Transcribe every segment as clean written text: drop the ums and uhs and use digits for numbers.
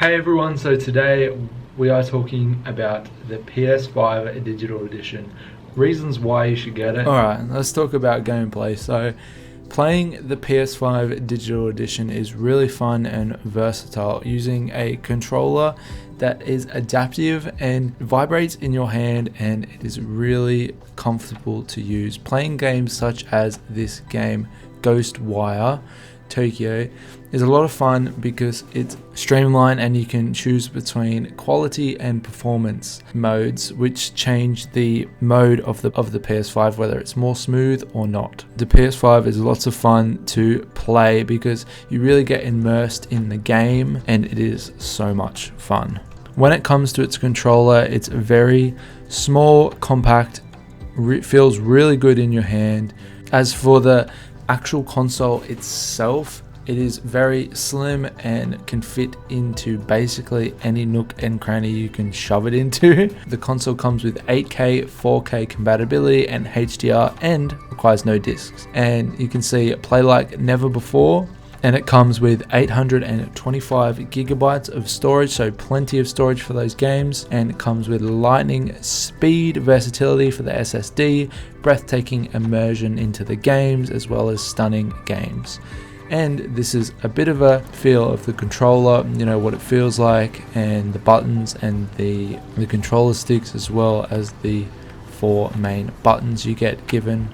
Hey everyone, so today we are talking about the PS5 Digital Edition. Reasons why you should get it. Alright, let's talk about gameplay. So, playing the PS5 Digital Edition is really fun and versatile, using a controller that is adaptive and vibrates in your hand, and it is really comfortable to use. Playing games such as this game, Ghostwire Tokyo, is a lot of fun because it's streamlined and you can choose between quality and performance modes, which change the mode of the PS5, whether it's more smooth or not. The PS5 is lots of fun to play because you really get immersed in the game, and it is so much fun. When it comes to its controller, it's very small, compact, feels really good in your hand. As for the actual console itself, it is very slim and can fit into basically any nook and cranny you can shove it into. The console comes with 8K, 4K compatibility and HDR, and requires no discs. And you can see play like never before. And it comes with 825 gigabytes of storage, so plenty of storage for those games. And it comes with lightning speed versatility for the SSD, breathtaking immersion into the games, as well as stunning games. And this is a bit of a feel of the controller, you know, what it feels like, and the buttons and the controller sticks, as well as the 4 main buttons you get given.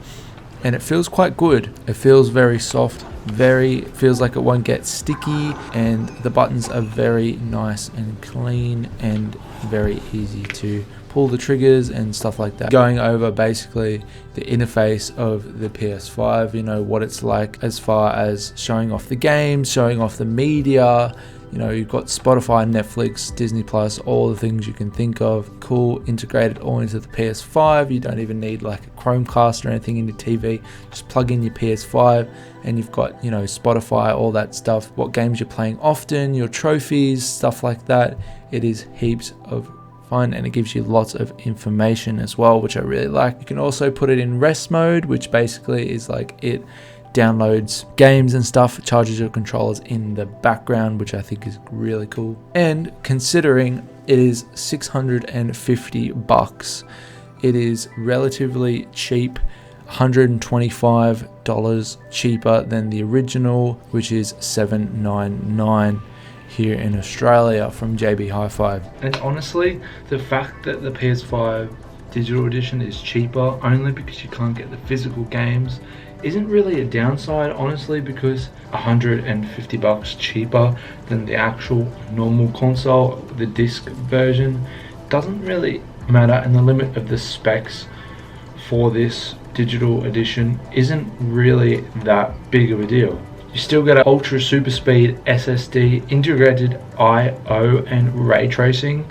And it feels quite good. It feels very soft, feels like it won't get sticky, and the buttons are very nice and clean and very easy to pull the triggers and stuff like that. Going over basically the interface of the PS5, you know, what it's like as far as showing off the games, showing off the media. You know, you've got Spotify, Netflix, Disney Plus, all the things you can think of. Cool, integrated all into the PS5. You don't even need like a Chromecast or anything in your TV. Just plug in your PS5 and you've got, you know, Spotify, all that stuff. What games you're playing often, your trophies, stuff like that. It is heaps of fun, and it gives you lots of information as well, which I really like. You can also put it in rest mode, which basically is like it downloads games and stuff, charges your controllers in the background, which I think is really cool. And considering it is $650, it is relatively cheap, $125 cheaper than the original, which is $799 here in Australia from JB Hi-Fi. And honestly, the fact that the PS5 Digital Edition is cheaper only because you can't get the physical games isn't really a downside, honestly, because $150 cheaper than the actual normal console, the disc version, doesn't really matter, and the limit of the specs for this digital edition isn't really that big of a deal. You still get an ultra super speed SSD, integrated I/O and ray tracing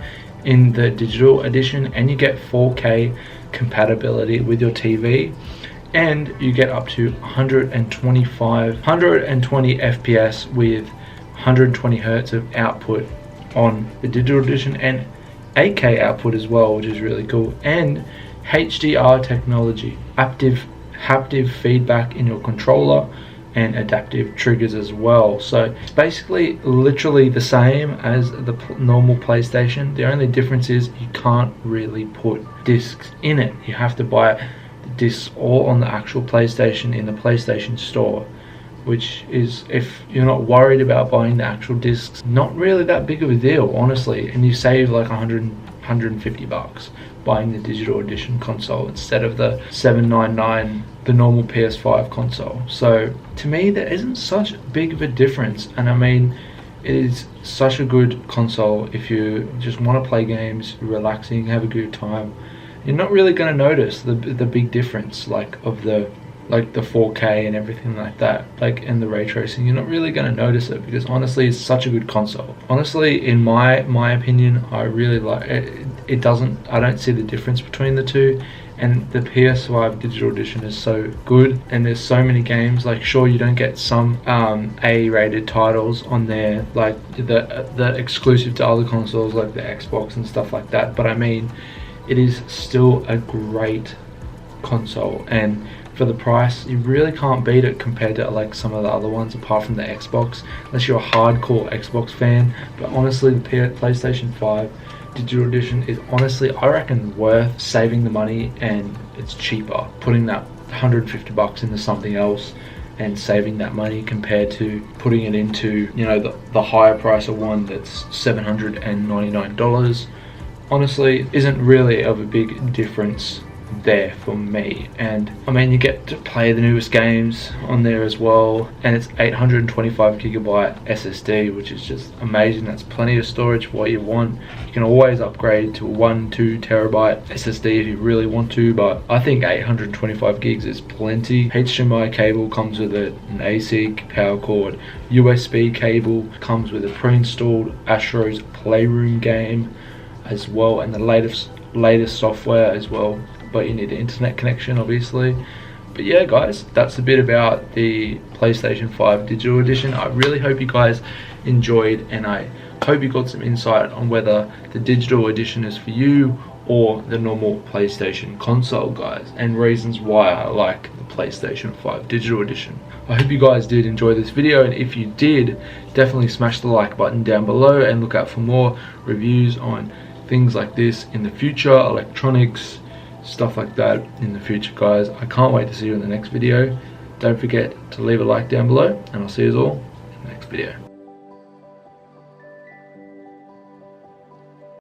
in the digital edition, and you get 4K compatibility with your TV, and you get up to 120 FPS with 120 Hz of output on the digital edition, and 8K output as well, which is really cool, and HDR technology, haptic feedback in your controller, and adaptive triggers as well. So it's basically literally the same as the normal PlayStation. The only difference is you can't really put discs in it. You have to buy the discs all on the actual PlayStation in the PlayStation Store, which is, if you're not worried about buying the actual discs, not really that big of a deal, honestly. And you save like $150 buying the digital edition console instead of the $799 the normal PS5 console. So to me, there isn't such big of a difference, and I mean, it is such a good console if you just want to play games, relaxing, have a good time. You're not really going to notice the big difference, like of the 4K and everything like that, like in the ray tracing. You're not really going to notice it because honestly, it's such a good console. Honestly, in my opinion, I really like it. I don't see the difference between the two. And the PS5 Digital Edition is so good, and there's so many games. Like, sure, you don't get some A-rated titles on there, like the exclusive to other consoles like the Xbox and stuff like that, but I mean, it is still a great console, and for the price. You really can't beat it compared to like some of the other ones apart from the Xbox, unless you're a hardcore Xbox fan. But honestly, the PlayStation 5 Digital Edition is honestly, I reckon, worth saving the money, and it's cheaper putting that $150 into something else and saving that money compared to putting it into, you know, the higher price of one that's $799. Honestly, isn't really of a big difference there for me. And I mean, you get to play the newest games on there as well, and it's 825 gigabyte SSD, which is just amazing. That's plenty of storage for what you want. You can always upgrade to a 1-2 terabyte SSD if you really want to, but I think 825 gigs is plenty. HDMI cable comes with it, an AC power cord, USB cable comes with a pre-installed Astro's Playroom game as well, and the latest software as well, but you need an internet connection obviously. But yeah guys, that's a bit about the PlayStation 5 Digital Edition. I really hope you guys enjoyed, and I hope you got some insight on whether the Digital Edition is for you or the normal PlayStation console, guys, and reasons why I like the PlayStation 5 Digital Edition. I hope you guys did enjoy this video, and if you did, definitely smash the like button down below and look out for more reviews on things like this in the future, electronics, stuff like that in the future, guys. I can't wait to see you in the next video. Don't forget to leave a like down below, and I'll see you all in the next video.